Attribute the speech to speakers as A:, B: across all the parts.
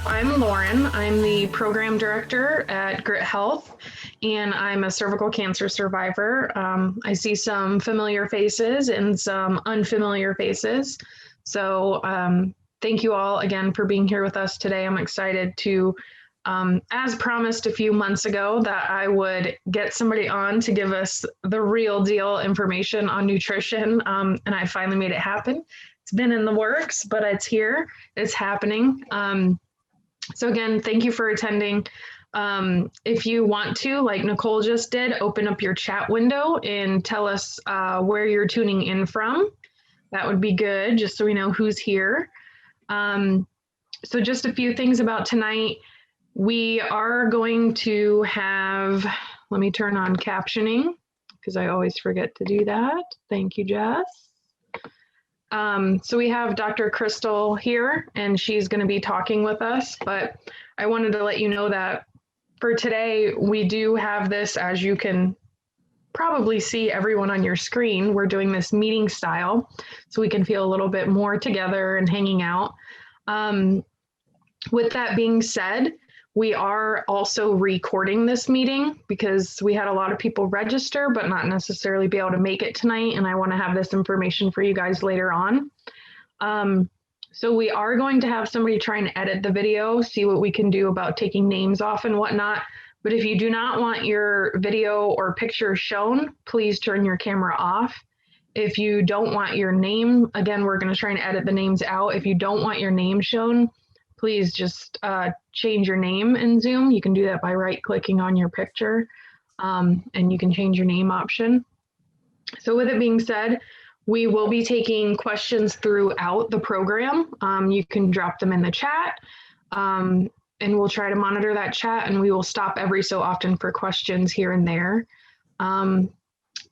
A: I'm Lauren. I'm the program director at Gryt Health, and I'm a cervical cancer survivor. I see some familiar faces and some unfamiliar faces. So thank you all again for being here with us today. I'm excited to, as promised a few months ago, that I would get somebody on to give us the real deal information on nutrition, and I finally made it happen. It's been in the works, but it's here. It's happening. So again, thank you for attending. If you want to, like Nicole just did, open up your chat window and tell us where you're tuning in from. That would be good, just so we know who's here. So just a few things about tonight. We are going to have, let me turn on captioning because I always forget to do that. Thank you, Jess. So we have Dr. Krystle here, and she's going to be talking with us, but I wanted to let you know that for today, we do have this, as you can probably see everyone on your screen, we're doing this meeting style, so we can feel a little bit more together and hanging out. With that being said, we are also recording this meeting because we had a lot of people register, but not necessarily be able to make it tonight. And I want to have this information for you guys later on. So we are going to have somebody try and edit the video, see what we can do about taking names off and whatnot. But if you do not want your video or picture shown, please turn your camera off. If you don't want your name, again, we're going to try and edit the names out. If you don't want your name shown, please just change your name in Zoom. You can do that by right-clicking on your picture, and you can change your name option. So with it being said, we will be taking questions throughout the program. You can drop them in the chat, and we'll try to monitor that chat, and we will stop every so often for questions here and there. And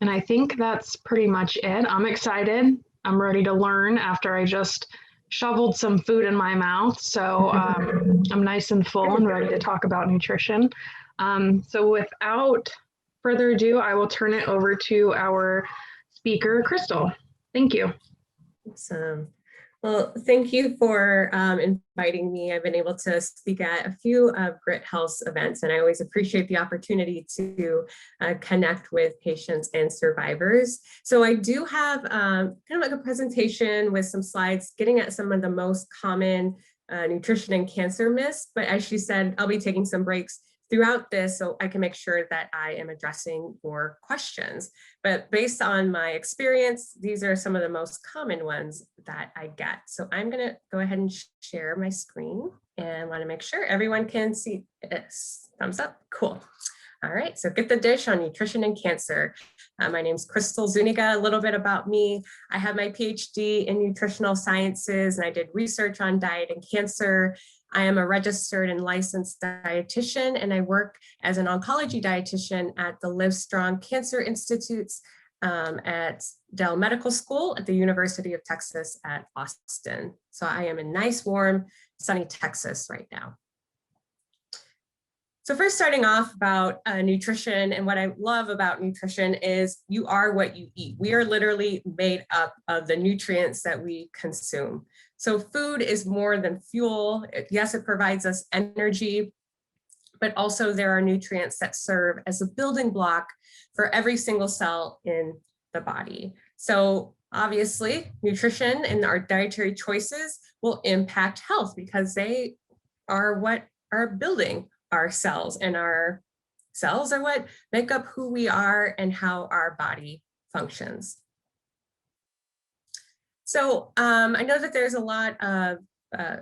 A: I think that's pretty much it. I'm excited. I'm ready to learn after I just shoveled some food in my mouth. So I'm nice and full and ready to talk about nutrition. So without further ado, I will turn it over to our speaker, Krystle. Thank you.
B: Awesome. Well, thank you for inviting me. I've been able to speak at a few of Gryt Health's events, and I always appreciate the opportunity to connect with patients and survivors. So I do have kind of like a presentation with some slides getting at some of the most common nutrition and cancer myths, but as she said, I'll be taking some breaks throughout this so I can make sure that I am addressing your questions. But based on my experience, these are some of the most common ones that I get. So I'm gonna go ahead and share my screen and wanna make sure everyone can see this. Thumbs up, cool. All right, so get the dish on nutrition and cancer. My name's Krystle Zuniga. A little bit about me. I have my PhD in nutritional sciences, and I did research on diet and cancer. I am a registered and licensed dietitian, and I work as an oncology dietitian at the Livestrong Cancer Institutes at Dell Medical School at the University of Texas at Austin. So I am in nice, warm, sunny Texas right now. So first, starting off about nutrition, and what I love about nutrition is you are what you eat. We are literally made up of the nutrients that we consume. So food is more than fuel. Yes, it provides us energy, but also there are nutrients that serve as a building block for every single cell in the body. So obviously, nutrition and our dietary choices will impact health because they are what are building our cells, and our cells are what make up who we are and how our body functions. So I know that there's a lot of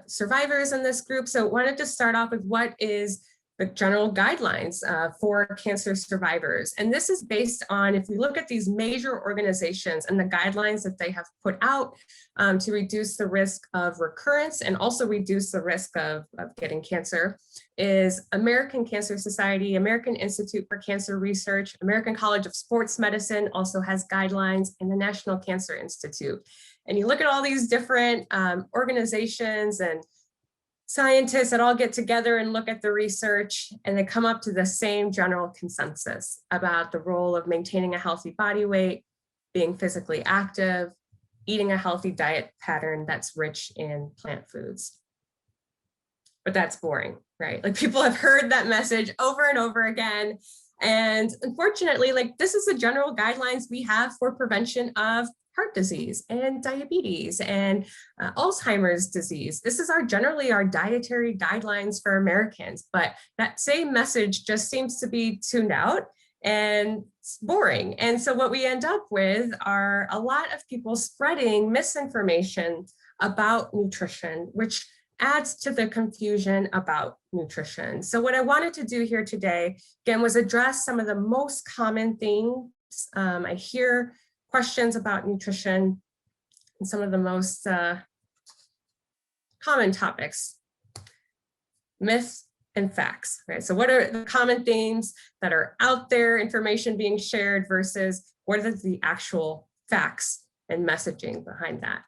B: survivors in this group, so wanted to start off with what is the general guidelines for cancer survivors. And this is based on, if we look at these major organizations and the guidelines that they have put out to reduce the risk of recurrence and also reduce the risk of getting cancer, is American Cancer Society, American Institute for Cancer Research, American College of Sports Medicine also has guidelines, and the National Cancer Institute. And you look at all these different organizations and scientists that all get together and look at the research, and they come up to the same general consensus about the role of maintaining a healthy body weight, being physically active, eating a healthy diet pattern that's rich in plant foods. but that's boring, right? Like people have heard that message over and over again. And unfortunately, like this is the general guidelines we have for prevention of heart disease and diabetes and Alzheimer's disease. This is generally our dietary guidelines for Americans, but that same message just seems to be tuned out and it's boring. And so what we end up with are a lot of people spreading misinformation about nutrition, which adds to the confusion about nutrition. So what I wanted to do here today, again, was address some of the most common things. I hear questions about nutrition and some of the most common topics, myths and facts, right? So what are the common themes that are out there, information being shared versus what are the actual facts and messaging behind that?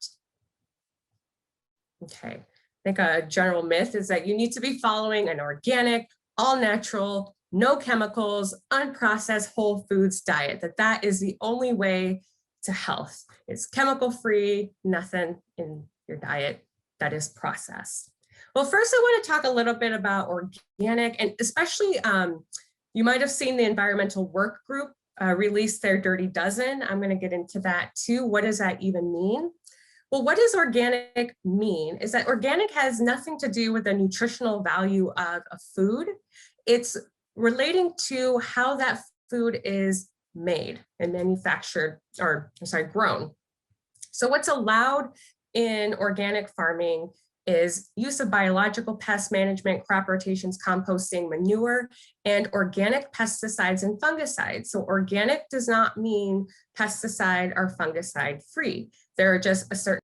B: Okay. I think a general myth is that you need to be following an organic, all natural, no chemicals, unprocessed whole foods diet, that is the only way to health. It's chemical free, nothing in your diet that is processed. Well, first I want to talk a little bit about organic, and especially you might have seen the environmental work group release their Dirty Dozen. I'm going to get into that too. What does that even mean? Well, what does organic mean? Is that organic has nothing to do with the nutritional value of a food. It's relating to how that food is made and manufactured, or sorry, grown. So what's allowed in organic farming is use of biological pest management, crop rotations, composting, manure, and organic pesticides and fungicides. So organic does not mean pesticide or fungicide free. There are just a certain,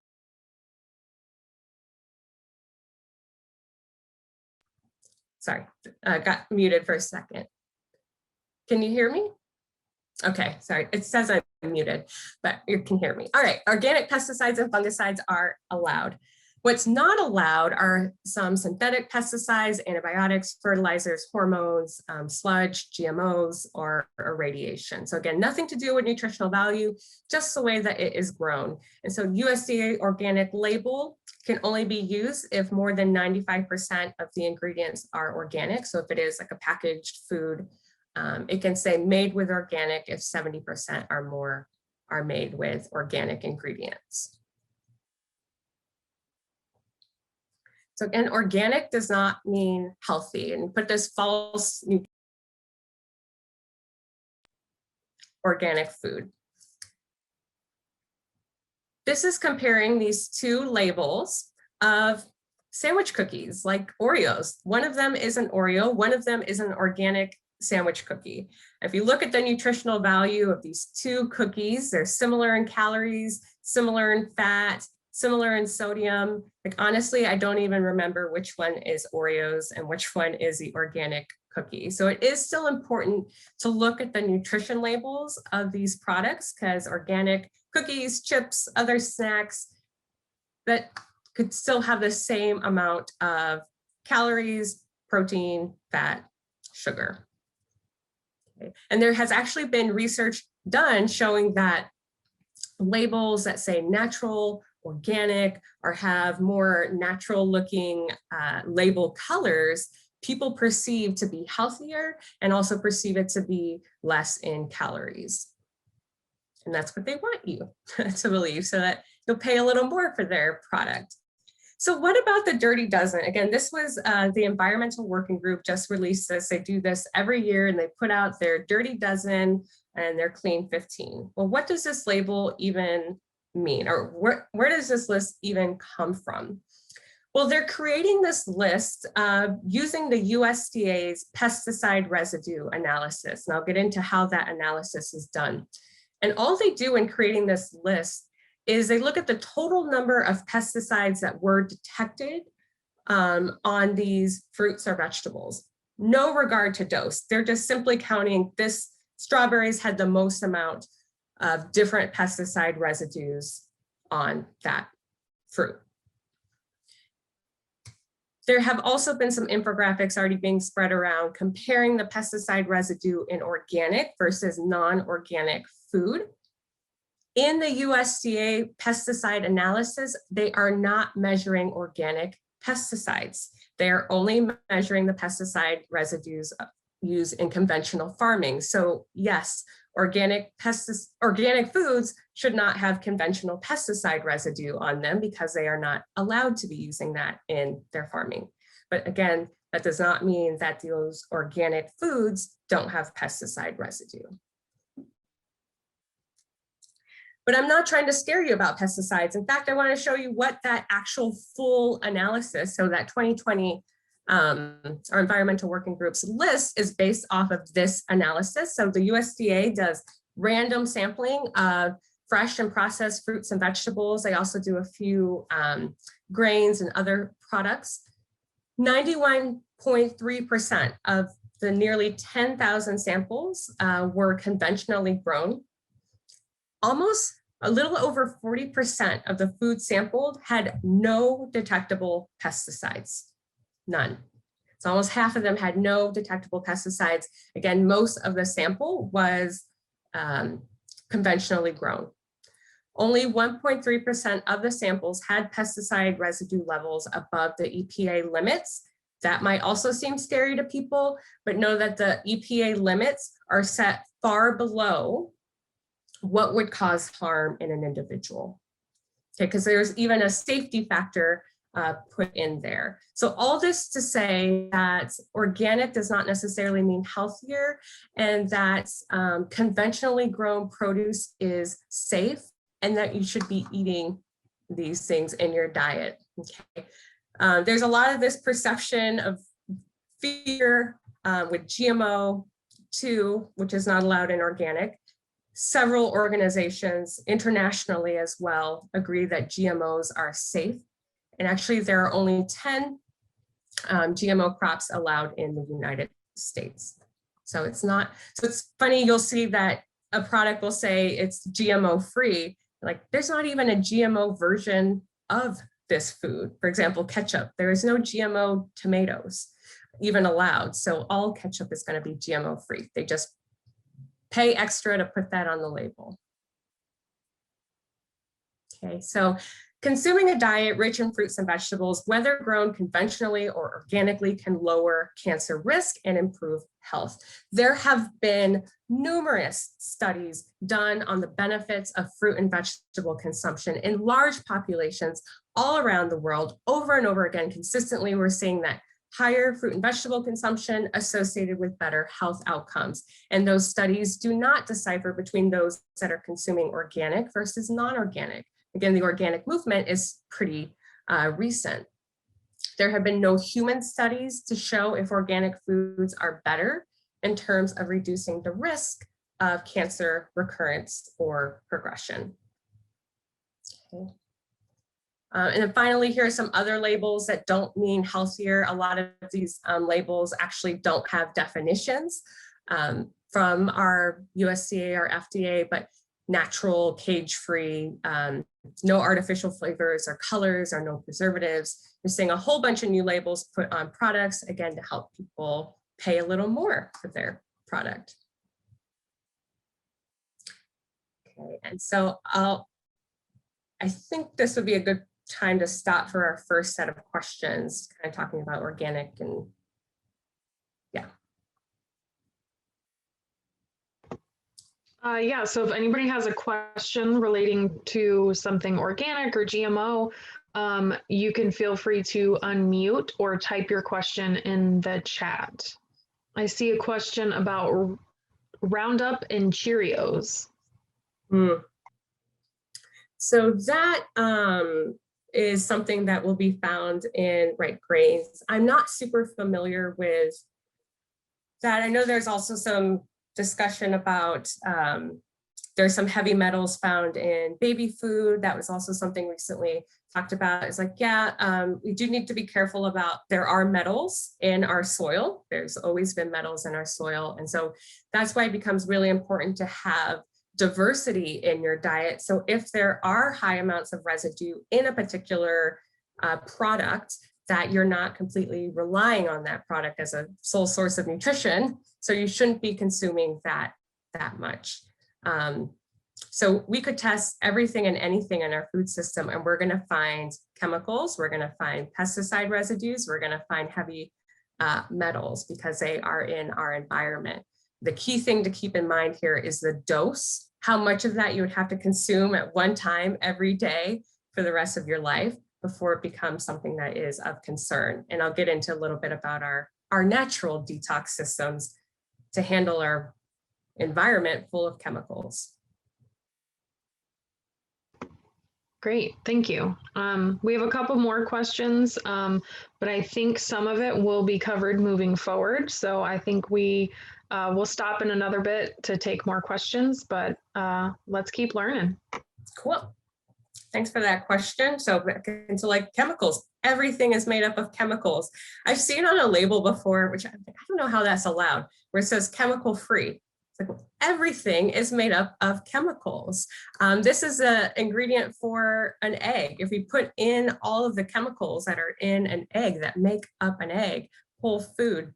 B: sorry, got muted for a second. Can you hear me? Okay, sorry, it says I'm muted, but you can hear me. All right, organic pesticides and fungicides are allowed. What's not allowed are some synthetic pesticides, antibiotics, fertilizers, hormones, sludge, GMOs, or radiation. So again, nothing to do with nutritional value, just the way that it is grown. And so USDA organic label can only be used if more than 95% of the ingredients are organic. So if it is like a packaged food, it can say made with organic if 70% or more are made with organic ingredients. So again, organic does not mean healthy, and put this false organic food. This is comparing these two labels of sandwich cookies like Oreos. One of them is an Oreo, one of them is an organic sandwich cookie. If you look at the nutritional value of these two cookies, they're similar in calories, similar in fat, similar in sodium. Like honestly, I don't even remember which one is Oreos and which one is the organic cookie. So it is still important to look at the nutrition labels of these products, because organic cookies, chips, other snacks that could still have the same amount of calories, protein, fat, sugar. Okay. And there has actually been research done showing that labels that say natural, organic, or have more natural looking label colors, people perceive to be healthier and also perceive it to be less in calories. And that's what they want you to believe, so that you'll pay a little more for their product. So what about the Dirty Dozen? Again, this was the Environmental Working Group just released this. They do this every year, and they put out their Dirty Dozen and their Clean 15. Well, what does this label even mean, or where does this list even come from? Well, they're creating this list using the USDA's pesticide residue analysis. And I'll get into how that analysis is done. And all they do in creating this list is they look at the total number of pesticides that were detected on these fruits or vegetables. No regard to dose. They're just simply counting this strawberries had the most amount of different pesticide residues on that fruit. There have also been some infographics already being spread around comparing the pesticide residue in organic versus non-organic food. In the USDA pesticide analysis, they are not measuring organic pesticides. They're only measuring the pesticide residues used in conventional farming. So yes, organic foods should not have conventional pesticide residue on them because they are not allowed to be using that in their farming. But again, that does not mean that those organic foods don't have pesticide residue. But I'm not trying to scare you about pesticides. In fact, I want to show you what that actual full analysis, so that 2020 our environmental working groups list is based off of this analysis. So the USDA does random sampling of fresh and processed fruits and vegetables. They also do a few grains and other products. 91.3% of the nearly 10,000 samples were conventionally grown. Almost a little over 40% of the food sampled had no detectable pesticides, none. So almost half of them had no detectable pesticides. Again, most of the sample was conventionally grown. Only 1.3% of the samples had pesticide residue levels above the EPA limits. That might also seem scary to people, but know that the EPA limits are set far below what would cause harm in an individual. Okay, because there's even a safety factor put in there. So all this to say that organic does not necessarily mean healthier, and that conventionally grown produce is safe, and that you should be eating these things in your diet. Okay, there's a lot of this perception of fear with GMO too, which is not allowed in organic. Several organizations internationally as well agree that GMOs are safe. And actually there are only 10 GMO crops allowed in the United States. So it's not, so it's funny, you'll see that a product will say it's GMO free. Like there's not even a GMO version of this food. For example, ketchup, there is no GMO tomatoes even allowed. So all ketchup is going to be GMO free. They just pay extra to put that on the label. Okay, so consuming a diet rich in fruits and vegetables, whether grown conventionally or organically, can lower cancer risk and improve health. There have been numerous studies done on the benefits of fruit and vegetable consumption in large populations all around the world. Over and over again, consistently, we're seeing that higher fruit and vegetable consumption associated with better health outcomes. And those studies do not decipher between those that are consuming organic versus non-organic. Again, the organic movement is pretty recent. There have been no human studies to show if organic foods are better in terms of reducing the risk of cancer recurrence or progression. Okay. And then finally, here are some other labels that don't mean healthier. A lot of these labels actually don't have definitions from our USDA or FDA, but natural, cage-free, no artificial flavors or colors or no preservatives. You're seeing a whole bunch of new labels put on products, again, to help people pay a little more for their product. Okay, and so I think this would be a good time to stop for our first set of questions, kind of talking about organic and yeah.
A: Yeah, so if anybody has a question relating to something organic or GMO, you can feel free to unmute or type your question in the chat. I see a question about Roundup and Cheerios.
B: So that is something that will be found in grains. I'm not super familiar with that. I know there's also some discussion about there's some heavy metals found in baby food. That was also something recently talked about. It's like, yeah, we do need to be careful about, there are metals in our soil. There's always been metals in our soil. And so that's why it becomes really important to have diversity in your diet. So if there are high amounts of residue in a particular product, that you're not completely relying on that product as a sole source of nutrition. So you shouldn't be consuming that much. So we could test everything and anything in our food system, and we're going to find chemicals, we're going to find pesticide residues, we're going to find heavy metals because they are in our environment. The key thing to keep in mind here is the dose, how much of that you would have to consume at one time every day for the rest of your life before it becomes something that is of concern. And I'll get into a little bit about our natural detox systems to handle our environment full of chemicals.
A: Great, thank you. We have a couple more questions, but I think some of it will be covered moving forward. So I think we will stop in another bit to take more questions, but let's keep learning.
B: Cool. Thanks for that question. So back into like chemicals, everything is made up of chemicals. I've seen on a label before, which I don't know how that's allowed, where it says chemical free. It's like, well, everything is made up of chemicals. This is an ingredient for an egg. If we put in all of the chemicals that are in an egg that make up an egg, whole food,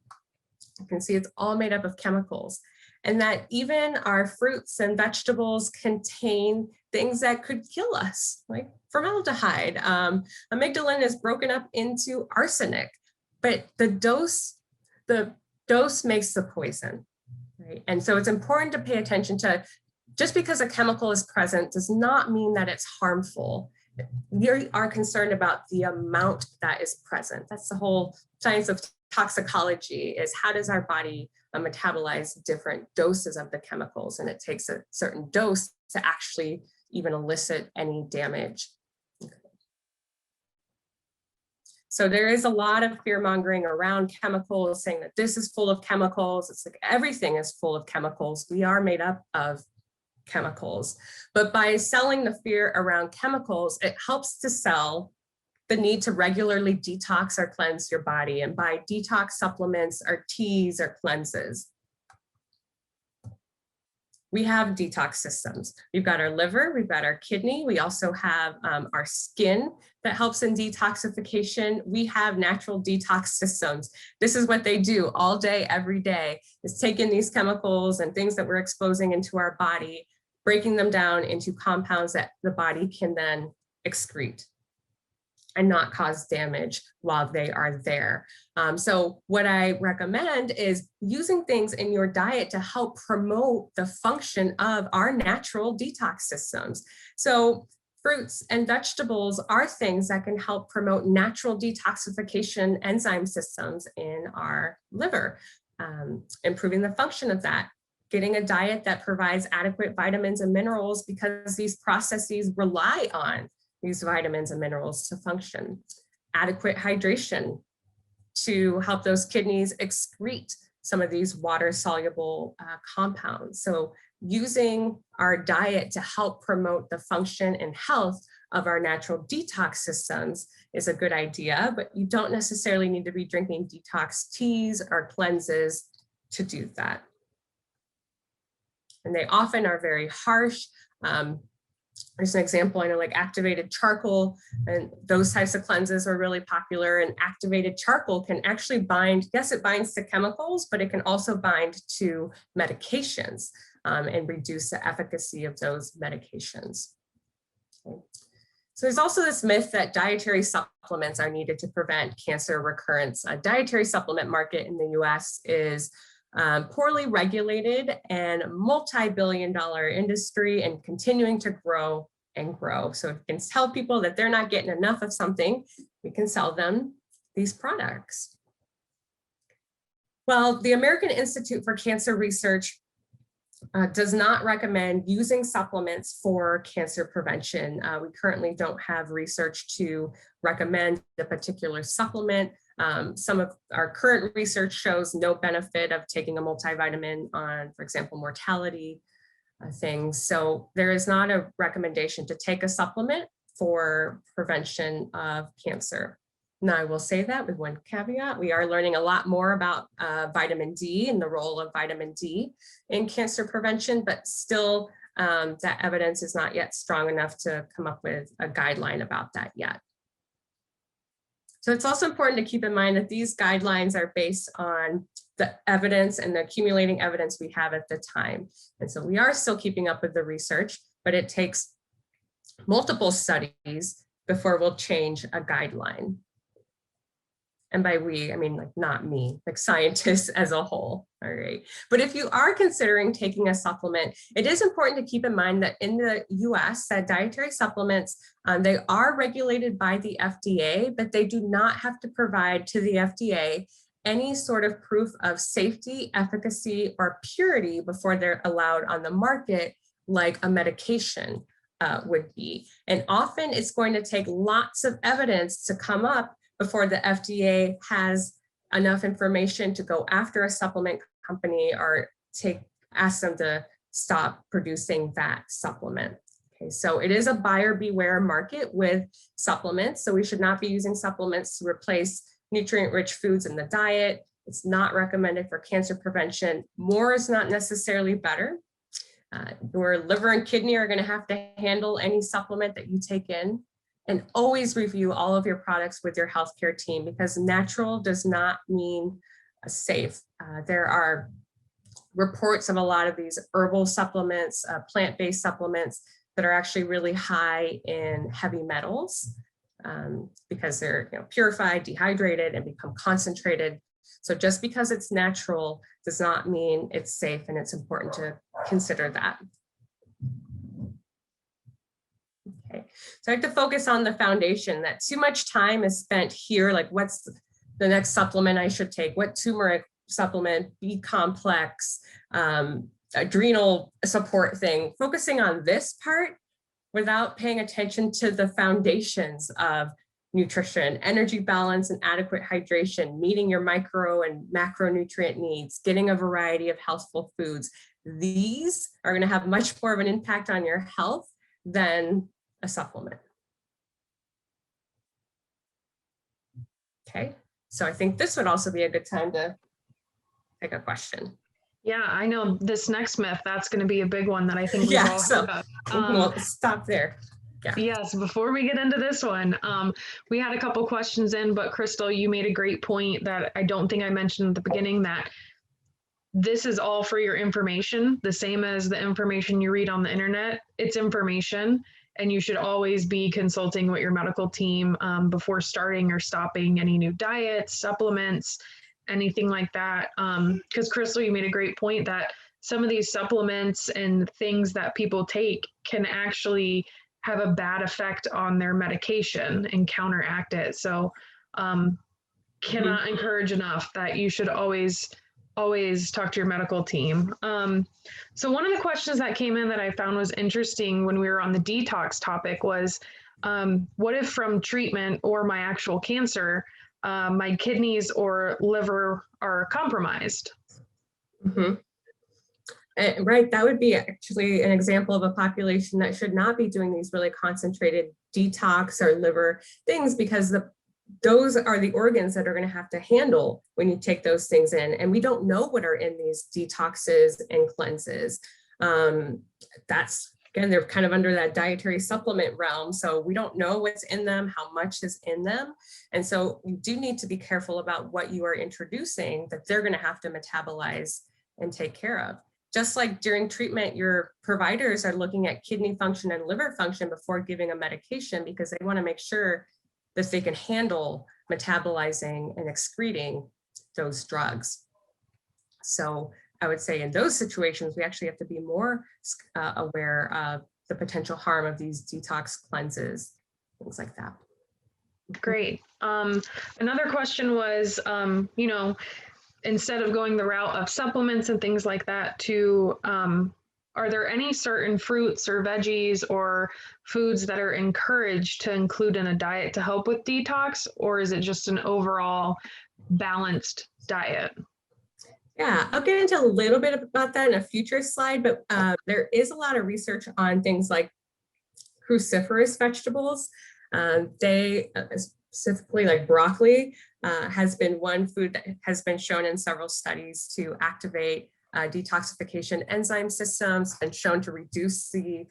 B: you can see it's all made up of chemicals. And that even our fruits and vegetables contain things that could kill us, like formaldehyde. Amygdalin is broken up into arsenic, but the dose makes the poison, right? And so it's important to pay attention to, just because a chemical is present does not mean that it's harmful. We are concerned about the amount that is present. That's the whole science of toxicology, is how does our body metabolize different doses of the chemicals, and it takes a certain dose to actually even elicit any damage. So there is a lot of fear mongering around chemicals, saying that this is full of chemicals. It's like everything is full of chemicals. We are made up of chemicals, but by selling the fear around chemicals, it helps to sell the need to regularly detox or cleanse your body, and buy detox supplements or teas or cleanses. We have detox systems. We've got our liver, we've got our kidney. We also have our skin that helps in detoxification. We have natural detox systems. This is what they do all day, every day, is take in these chemicals and things that we're exposing into our body, breaking them down into compounds that the body can then excrete and not cause damage while they are there. So what I recommend is using things in your diet to help promote the function of our natural detox systems. So fruits and vegetables are things that can help promote natural detoxification enzyme systems in our liver, improving the function of that. Getting a diet that provides adequate vitamins and minerals, because these processes rely on these vitamins and minerals to function. Adequate hydration to help those kidneys excrete some of these water-soluble compounds. So using our diet to help promote the function and health of our natural detox systems is a good idea, but you don't necessarily need to be drinking detox teas or cleanses to do that. And they often are very harsh. There's an example, I know, like activated charcoal, and those types of cleanses are really popular. And activated charcoal can actually bind, yes, it binds to chemicals, but it can also bind to medications and reduce the efficacy of those medications. Okay. So there's also this myth that dietary supplements are needed to prevent cancer recurrence. A dietary supplement market in the US is poorly regulated and multi-billion-dollar industry, and continuing to grow and grow. So if we can tell people that they're not getting enough of something, we can sell them these products. Well, the American Institute for Cancer Research does not recommend using supplements for cancer prevention. We currently don't have research to recommend a particular supplement. Some of our current research shows no benefit of taking a multivitamin on, for example, mortality things. So there is not a recommendation to take a supplement for prevention of cancer. Now, I will say that with one caveat. We are learning a lot more about vitamin D and the role of vitamin D in cancer prevention, but still that evidence is not yet strong enough to come up with a guideline about that yet. So it's also important to keep in mind that these guidelines are based on the evidence and the accumulating evidence we have at the time. And so we are still keeping up with the research, but it takes multiple studies before we'll change a guideline. And by we, I mean like not me, like scientists as a whole, all right? But if you are considering taking a supplement, it is important to keep in mind that in the US, that dietary supplements, they are regulated by the FDA, but they do not have to provide to the FDA any sort of proof of safety, efficacy, or purity before they're allowed on the market, like a medication would be. And often it's going to take lots of evidence to come up before the FDA has enough information to go after a supplement company or ask them to stop producing that supplement. Okay, so it is a buyer beware market with supplements. So we should not be using supplements to replace nutrient-rich foods in the diet. It's not recommended for cancer prevention. More is not necessarily better. Your liver and kidney are going to have to handle any supplement that you take in. And always review all of your products with your healthcare team, because natural does not mean safe. There are reports of a lot of these herbal supplements, plant-based supplements that are actually really high in heavy metals because they're purified, dehydrated, and become concentrated. So just because it's natural does not mean it's safe, and it's important to consider that. Okay, so I have to focus on the foundation. That too much time is spent here, like what's the next supplement I should take, what turmeric supplement, B complex, adrenal support thing, focusing on this part without paying attention to the foundations of nutrition, energy balance and adequate hydration, meeting your micro and macronutrient needs, getting a variety of healthful foods. These are going to have much more of an impact on your health than a supplement. Okay, so I think this would also be a good time to pick a question.
A: Yeah, I know this next myth, that's going to be a big one that I think we've all heard of.
B: We'll stop there. Yeah.
A: Yes, before we get into this one, we had a couple questions in, but Krystle, you made a great point that I don't think I mentioned at the beginning, that this is all for your information, the same as the information you read on the internet. It's information, and you should always be consulting with your medical team before starting or stopping any new diets, supplements, anything like that. Because Krystle, you made a great point that some of these supplements and things that people take can actually have a bad effect on their medication and counteract it. So cannot encourage enough that you should always talk to your medical team. So one of the questions that came in that I found was interesting when we were on the detox topic was, what if from treatment or my actual cancer, my kidneys or liver are compromised?
B: Right, that would be actually an example of a population that should not be doing these really concentrated detox or liver things, because those are the organs that are going to have to handle when you take those things in. And we don't know what are in these detoxes and cleanses. That's, again, they're kind of under that dietary supplement realm. So we don't know what's in them, how much is in them. And so you do need to be careful about what you are introducing that they're going to have to metabolize and take care of. Just like during treatment, your providers are looking at kidney function and liver function before giving a medication, because they want to make sure that they can handle metabolizing and excreting those drugs. So I would say in those situations, we actually have to be more aware of the potential harm of these detox cleanses, things like that.
A: Great. Another question was, instead of going the route of supplements and things like that, are there any certain fruits or veggies or foods that are encouraged to include in a diet to help with detox, or is it just an overall balanced diet?
B: Yeah, I'll get into a little bit about that in a future slide, but there is a lot of research on things like cruciferous vegetables. They specifically, like broccoli, has been one food that has been shown in several studies to activate detoxification enzyme systems, and shown to reduce the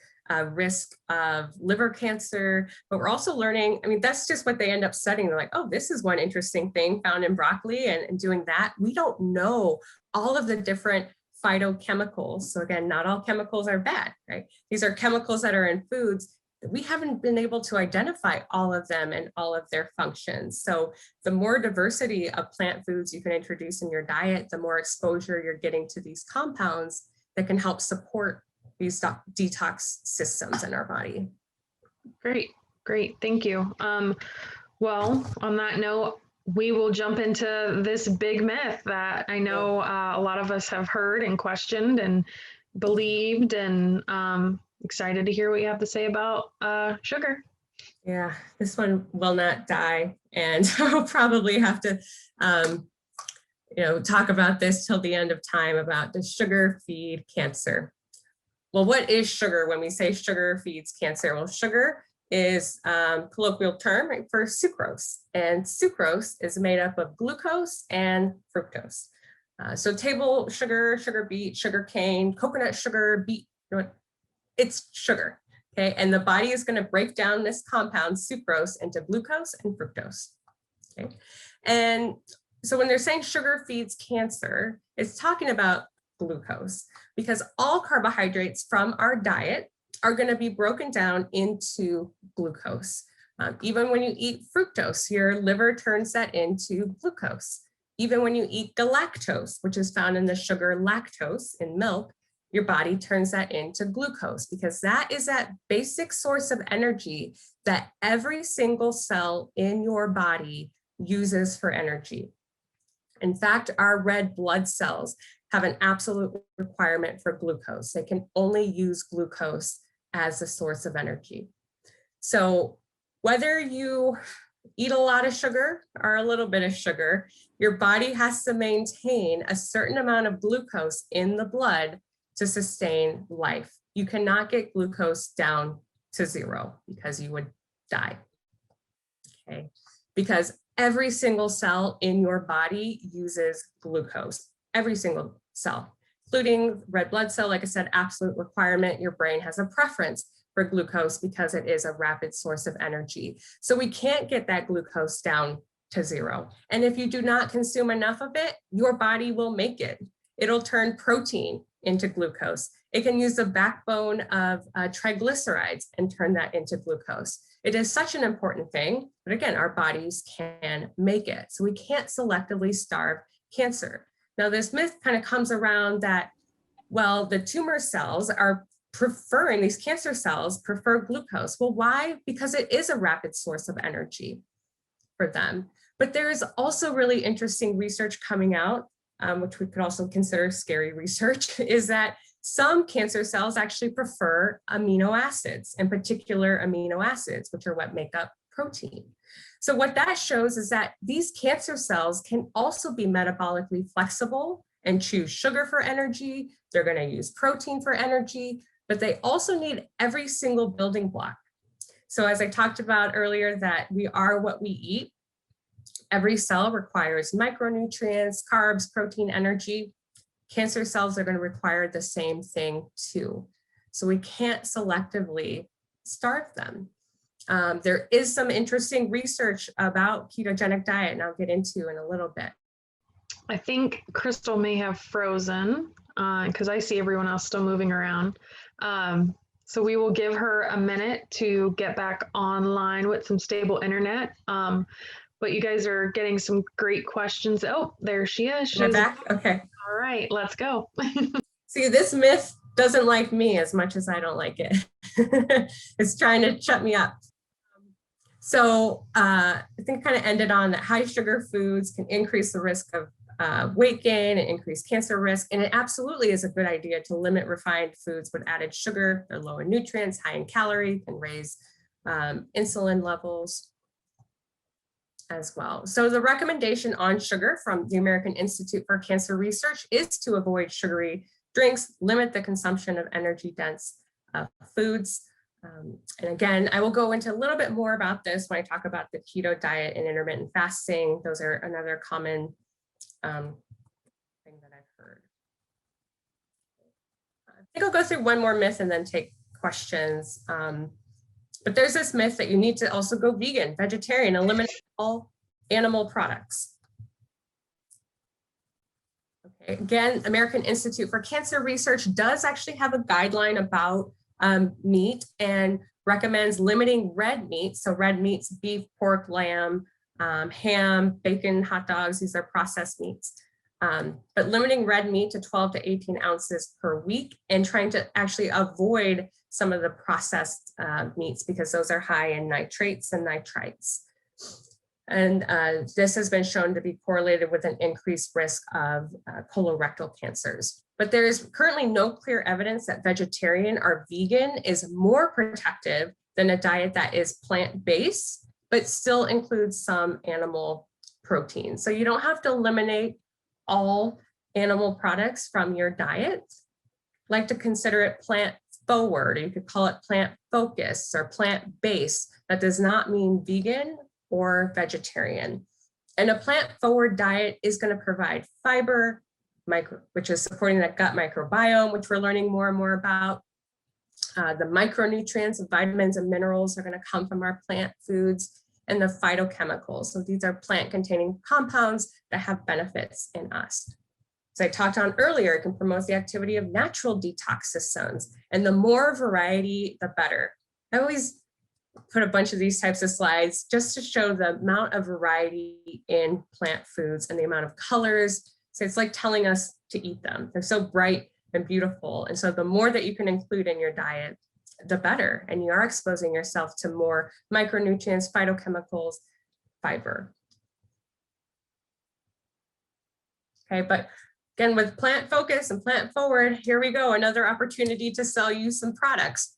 B: risk of liver cancer. But we're also learning, I mean, that's just what they end up studying. They're like, oh, this is one interesting thing found in broccoli, and doing that. We don't know all of the different phytochemicals. So again, not all chemicals are bad, right? These are chemicals that are in foods. We haven't been able to identify all of them and all of their functions. So the more diversity of plant foods you can introduce in your diet, the more exposure you're getting to these compounds that can help support these detox systems in our body.
A: Great, great, thank you. Well, on that note, we will jump into this big myth that I know a lot of us have heard and questioned and believed, and excited to hear what you have to say about sugar.
B: Yeah, this one will not die, and I'll probably have to talk about this till the end of time about does sugar feed cancer? Well, what is sugar when we say sugar feeds cancer? Well, sugar is a colloquial term for sucrose, and sucrose is made up of glucose and fructose. So table sugar, sugar beet, sugar cane, coconut sugar, beet, it's sugar, okay? And the body is going to break down this compound sucrose into glucose and fructose, okay? And so when they're saying sugar feeds cancer, it's talking about glucose, because all carbohydrates from our diet are going to be broken down into glucose. Even when you eat fructose, your liver turns that into glucose. Even when you eat galactose, which is found in the sugar lactose in milk, your body turns that into glucose, because that is that basic source of energy that every single cell in your body uses for energy. In fact, our red blood cells have an absolute requirement for glucose. They can only use glucose as a source of energy. So whether you eat a lot of sugar or a little bit of sugar, your body has to maintain a certain amount of glucose in the blood to sustain life. You cannot get glucose down to 0 because you would die, okay? Because every single cell in your body uses glucose, every single cell, including red blood cell. Like I said, absolute requirement. Your brain has a preference for glucose because it is a rapid source of energy. So we can't get that glucose down to 0. And if you do not consume enough of it, your body will make it. It'll turn protein into glucose. It can use the backbone of triglycerides and turn that into glucose. It is such an important thing, but again, our bodies can make it. So we can't selectively starve cancer. Now, this myth kind of comes around that, well, the tumor cells are preferring, these cancer cells prefer glucose. Well, why? Because it is a rapid source of energy for them. But there is also really interesting research coming out, which we could also consider scary research, is that some cancer cells actually prefer amino acids, in particular amino acids, which are what make up protein. So what that shows is that these cancer cells can also be metabolically flexible and choose sugar for energy. They're going to use protein for energy, but they also need every single building block. So as I talked about earlier, that we are what we eat. Every cell requires micronutrients, carbs, protein, energy. Cancer cells are going to require the same thing too. So we can't selectively starve them. There is some interesting research about ketogenic diet, and I'll get into in a little bit.
A: I think Krystle may have frozen because I see everyone else still moving around. So we will give her a minute to get back online with some stable internet. But you guys are getting some great questions. Oh, there she is.
B: She's back. Okay.
A: All right, let's go.
B: See, this myth doesn't like me as much as I don't like it. It's trying to shut me up. So I think kind of ended on that high sugar foods can increase the risk of weight gain and increase cancer risk. And it absolutely is a good idea to limit refined foods with added sugar. They're low in nutrients, high in calorie, can raise insulin levels as well. So the recommendation on sugar from the American Institute for Cancer Research is to avoid sugary drinks, limit the consumption of energy-dense foods. And again, I will go into a little bit more about this when I talk about the keto diet and intermittent fasting. Those are another common thing that I've heard. I think I'll go through one more myth and then take questions. But there's this myth that you need to also go vegan, vegetarian, eliminate all animal products. Okay, Again, American Institute for Cancer Research does actually have a guideline about meat and recommends limiting red meat. So red meats, beef, pork, lamb, ham, bacon, hot dogs, these are processed meats. But limiting red meat to 12 to 18 ounces per week and trying to actually avoid some of the processed meats because those are high in nitrates and nitrites. And this has been shown to be correlated with an increased risk of colorectal cancers. But there is currently no clear evidence that vegetarian or vegan is more protective than a diet that is plant-based, but still includes some animal protein. So you don't have to eliminate all animal products from your diet. I like to consider it plant-forward. You could call it plant-focused or plant-based. That does not mean vegan or vegetarian. And a plant-forward diet is going to provide fiber, which is supporting that gut microbiome, which we're learning more and more about. The micronutrients of vitamins and minerals are going to come from our plant foods, and the phytochemicals. So these are plant-containing compounds that have benefits in us. As I talked on earlier, it can promote the activity of natural detox systems, and the more variety, the better. I always put a bunch of these types of slides just to show the amount of variety in plant foods and the amount of colors. So it's like telling us to eat them. They're so bright and beautiful. And so the more that you can include in your diet, the better. And you are exposing yourself to more micronutrients, phytochemicals, fiber. Okay, but again, with plant focus and plant forward, here we go, another opportunity to sell you some products.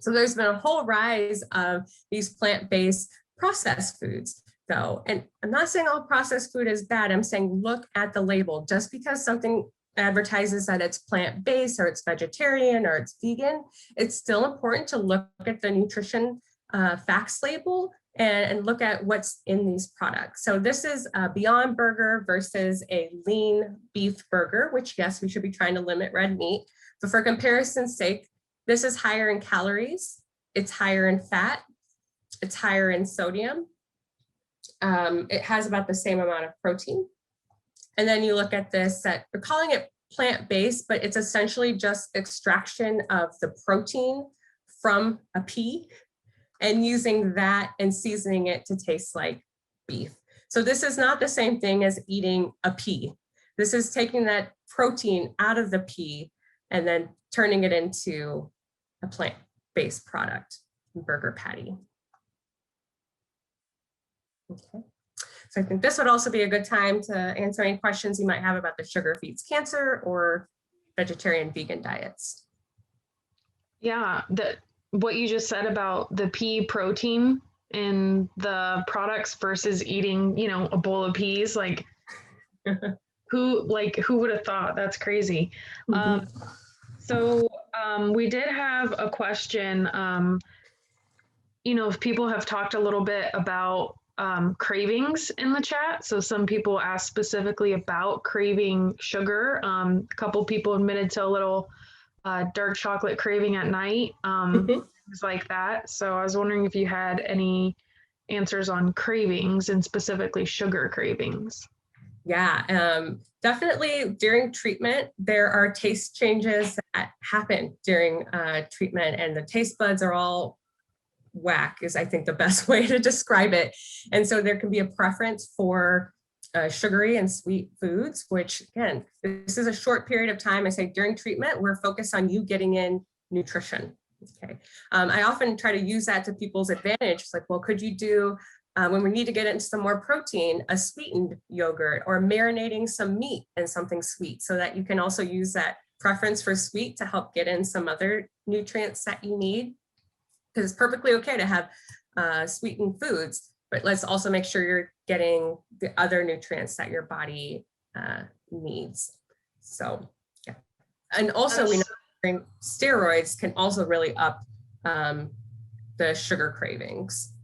B: So there's been a whole rise of these plant-based processed foods though. And I'm not saying all processed food is bad. I'm saying, look at the label. Just because something advertises that it's plant-based or it's vegetarian or it's vegan, it's still important to look at the nutrition facts label and look at what's in these products. So this is a Beyond Burger versus a lean beef burger, which yes, we should be trying to limit red meat. But for comparison's sake, this is higher in calories, it's higher in fat, it's higher in sodium. It has about the same amount of protein. And then you look at this, we're calling it plant-based, but it's essentially just extraction of the protein from a pea and using that and seasoning it to taste like beef. So this is not the same thing as eating a pea. This is taking that protein out of the pea and then turning it into a plant-based product, burger patty. Okay. So I think this would also be a good time to answer any questions you might have about the sugar feeds cancer or vegetarian vegan diets.
A: Yeah, what you just said about the pea protein in the products versus eating, you know, a bowl of peas, like who would have thought? That's crazy.
B: Mm-hmm.
A: So we did have a question, you know, if people have talked a little bit about cravings in the chat. So some people asked specifically about craving sugar. A couple people admitted to a little dark chocolate craving at night, things like that. So I was wondering if you had any answers on cravings and specifically sugar cravings.
B: Yeah, definitely during treatment, there are taste changes that happen during treatment, and the taste buds are all whack is I think the best way to describe it. And so there can be a preference for sugary and sweet foods, which again, this is a short period of time. I say during treatment, we're focused on you getting in nutrition. Okay. I often try to use that to people's advantage. It's like, well, could you do, when we need to get into some more protein, a sweetened yogurt or marinating some meat and something sweet so that you can also use that preference for sweet to help get in some other nutrients that you need. Because it's perfectly okay to have sweetened foods, but let's also make sure you're getting the other nutrients that your body needs. So, yeah. And also we know steroids can also really up the sugar cravings.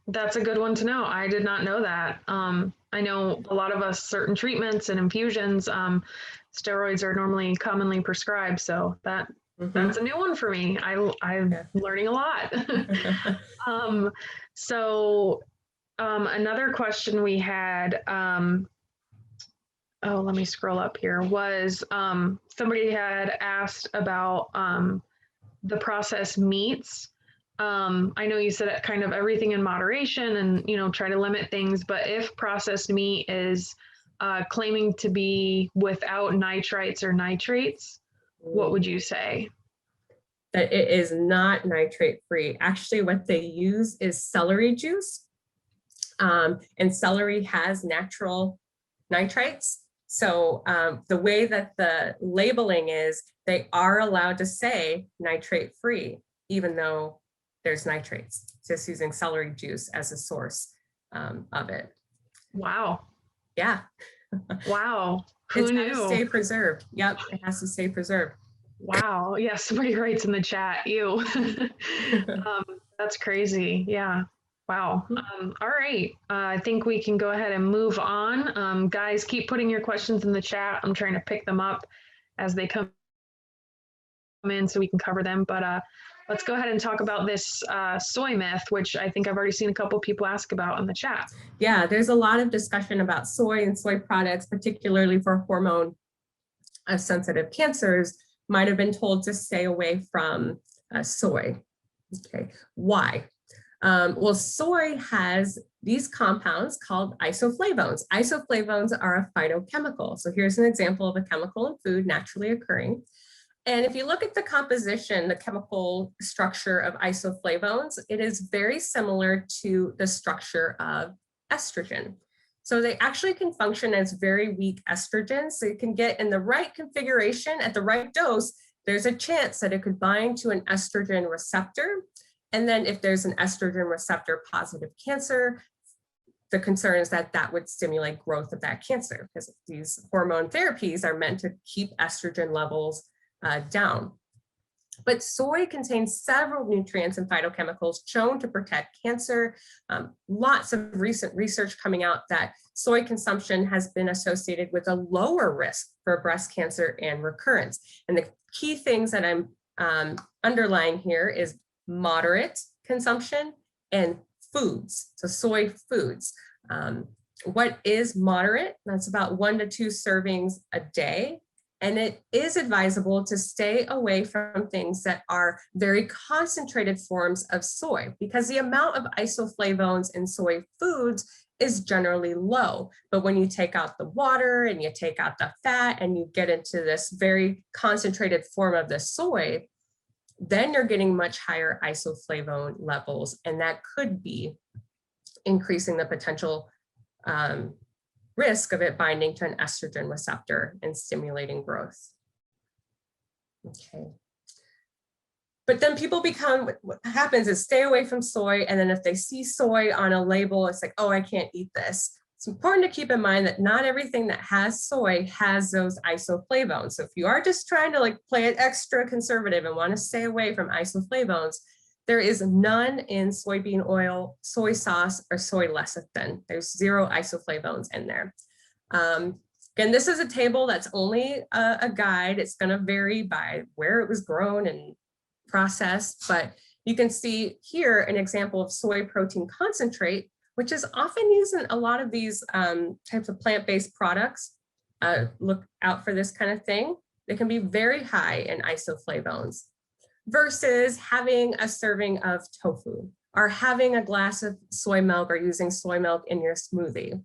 A: That's a good one to know. I did not know that. I know a lot of us, certain treatments and infusions, steroids are normally commonly prescribed. So that's a new one for me. I'm learning a lot. So another question we had, oh, let me scroll up here, was somebody had asked about the processed meats. I know you said it kind of everything in moderation and, try to limit things, but if processed meat is claiming to be without nitrites or nitrates, what would you say?
B: That it is not nitrate free. Actually, what they use is celery juice. And celery has natural nitrites. So the way that the labeling is, they are allowed to say nitrate free, even though there's nitrates, just using celery juice as a source of it.
A: Wow.
B: Yeah.
A: Wow. Who knew?
B: It's got to stay preserved. Yep, it has to stay preserved.
A: Wow. Yeah, somebody writes in the chat, ew. That's crazy. Yeah. Wow. All right. I think we can go ahead and move on. Guys, keep putting your questions in the chat. I'm trying to pick them up as they come in so we can cover them. But let's go ahead and talk about this soy myth, which I think I've already seen a couple people ask about in the chat.
B: Yeah, there's a lot of discussion about soy and soy products, particularly for hormone sensitive cancers. Might have been told to stay away from soy. Okay, why? Well, soy has these compounds called isoflavones. Isoflavones are a phytochemical. So here's an example of a chemical in food naturally occurring. And if you look at the composition, the chemical structure of isoflavones, it is very similar to the structure of estrogen. So they actually can function as very weak estrogens. So you can get in the right configuration at the right dose, there's a chance that it could bind to an estrogen receptor. And then if there's an estrogen receptor positive cancer, the concern is that that would stimulate growth of that cancer, because these hormone therapies are meant to keep estrogen levels down. But soy contains several nutrients and phytochemicals shown to protect cancer. Lots of recent research coming out that soy consumption has been associated with a lower risk for breast cancer and recurrence. And the key things that I'm underlying here is moderate consumption and foods, so soy foods. What is moderate? That's about 1 to 2 servings a day. And it is advisable to stay away from things that are very concentrated forms of soy, because the amount of isoflavones in soy foods is generally low. But when you take out the water and you take out the fat and you get into this very concentrated form of the soy, then you're getting much higher isoflavone levels. And that could be increasing the potential risk of it binding to an estrogen receptor and stimulating growth. Okay. But then people what happens is stay away from soy. And then if they see soy on a label, it's like, oh, I can't eat this. It's important to keep in mind that not everything that has soy has those isoflavones. So if you are just trying to play it extra conservative and want to stay away from isoflavones, there is none in soybean oil, soy sauce, or soy lecithin. There's 0 isoflavones in there. Again, this is a table that's only a guide. It's going to vary by where it was grown and processed, but you can see here an example of soy protein concentrate, which is often used in a lot of these types of plant-based products. Look out for this kind of thing. They can be very high in isoflavones, versus having a serving of tofu or having a glass of soy milk or using soy milk in your smoothie.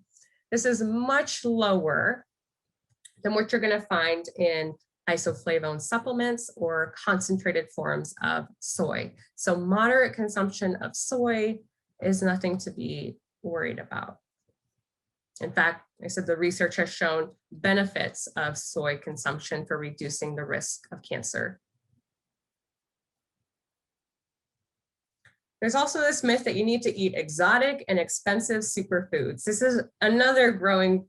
B: This is much lower than what you're going to find in isoflavone supplements or concentrated forms of soy. So moderate consumption of soy is nothing to be worried about. In fact, I said the research has shown benefits of soy consumption for reducing the risk of cancer. There's also this myth that you need to eat exotic and expensive superfoods. This is another growing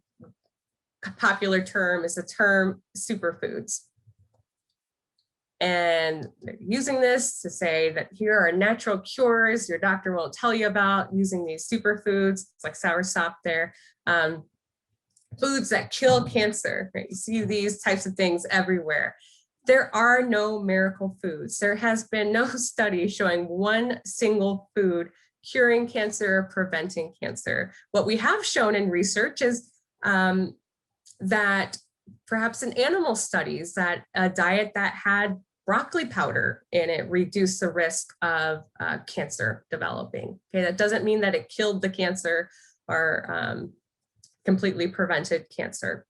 B: popular term, is the term superfoods. And they're using this to say that here are natural cures your doctor won't tell you about using these superfoods. It's like soursop there. Foods that kill cancer, right? You see these types of things everywhere. There are no miracle foods. There has been no study showing one single food curing cancer or preventing cancer. What we have shown in research is that perhaps in animal studies that a diet that had broccoli powder in it reduced the risk of cancer developing. Okay, that doesn't mean that it killed the cancer or completely prevented cancer.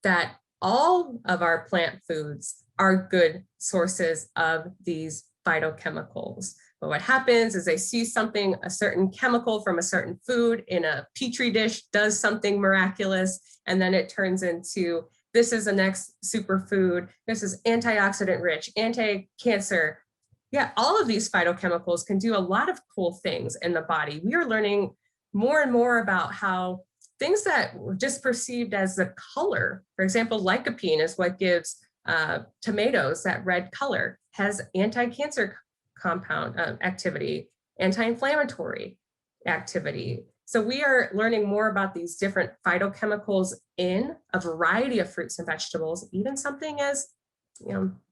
B: That all of our plant foods are good sources of these phytochemicals. But what happens is they see something, a certain chemical from a certain food in a petri dish does something miraculous, and then it turns into, this is the next superfood, this is antioxidant rich, anti-cancer. Yeah, all of these phytochemicals can do a lot of cool things in the body. We are learning more and more about how things that were just perceived as the color, for example, lycopene is what gives tomatoes that red color, has anti-cancer compound activity, anti-inflammatory activity. So we are learning more about these different phytochemicals in a variety of fruits and vegetables. Even something as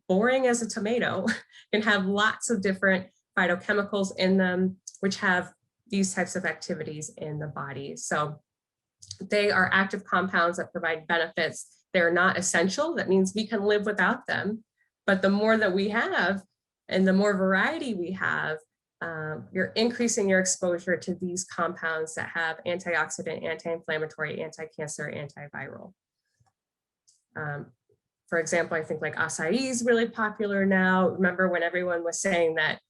B: boring as a tomato can have lots of different phytochemicals in them, which have these types of activities in the body. So they are active compounds that provide benefits. They're not essential. That means we can live without them. But the more that we have and the more variety we have, you're increasing your exposure to these compounds that have antioxidant, anti-inflammatory, anti-cancer, antiviral. For example, I think like acai is really popular now. Remember when everyone was saying that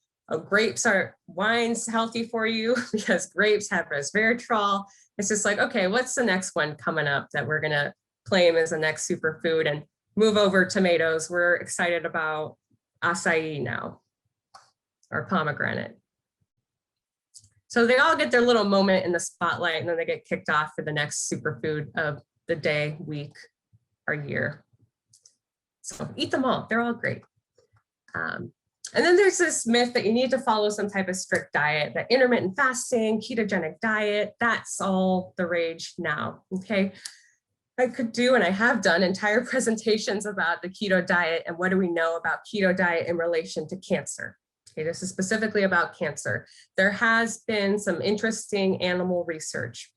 B: grapes are wine's healthy for you because grapes have resveratrol. It's just like, okay, what's the next one coming up that we're gonna claim as the next superfood and move over tomatoes? We're excited about acai now, or pomegranate. So they all get their little moment in the spotlight and then they get kicked off for the next superfood of the day, week, or year. So eat them all, they're all great. And then there's this myth that you need to follow some type of strict diet, that intermittent fasting, ketogenic diet, that's all the rage now, okay? I could do, and I have done, entire presentations about the keto diet and what do we know about keto diet in relation to cancer. Okay, this is specifically about cancer. There has been some interesting animal research,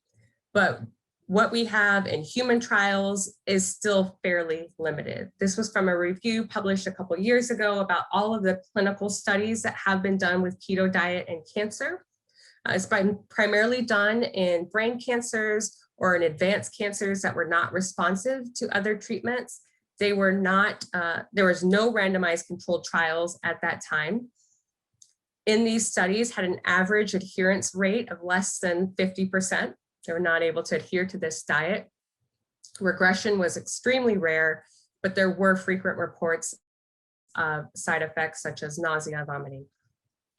B: but what we have in human trials is still fairly limited. This was from a review published a couple of years ago about all of the clinical studies that have been done with keto diet and cancer. It's been primarily done in brain cancers or in advanced cancers that were not responsive to other treatments. They were not, there was no randomized controlled trials at that time. In these studies had an average adherence rate of less than 50%. They were not able to adhere to this diet. Regression was extremely rare, but there were frequent reports of side effects such as nausea, vomiting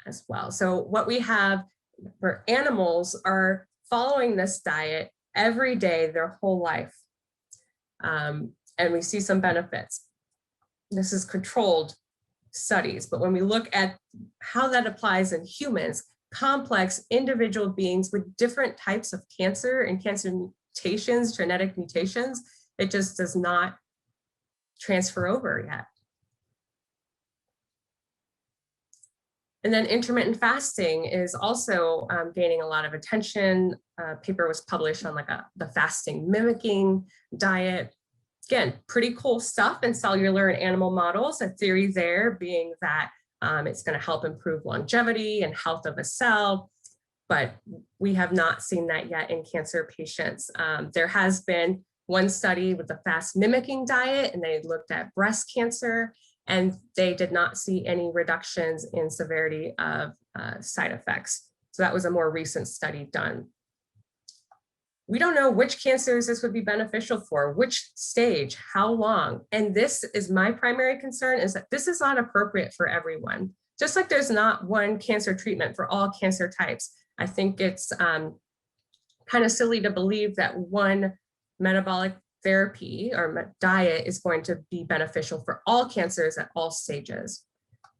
B: as well. So what we have for animals are following this diet every day, their whole life. And we see some benefits. This is controlled studies, but when we look at how that applies in humans, complex individual beings with different types of cancer and cancer mutations, genetic mutations, it just does not transfer over yet. And then intermittent fasting is also gaining a lot of attention. A paper was published on the fasting mimicking diet. Again, pretty cool stuff in cellular and animal models. A theory there being that it's going to help improve longevity and health of a cell, but we have not seen that yet in cancer patients. There has been one study with the fast mimicking diet, and they looked at breast cancer, and they did not see any reductions in severity of side effects. So that was a more recent study done. We don't know which cancers this would be beneficial for, which stage, how long. And this is my primary concern, is that this is not appropriate for everyone. Just like there's not one cancer treatment for all cancer types. I think it's kind of silly to believe that one metabolic therapy or diet is going to be beneficial for all cancers at all stages.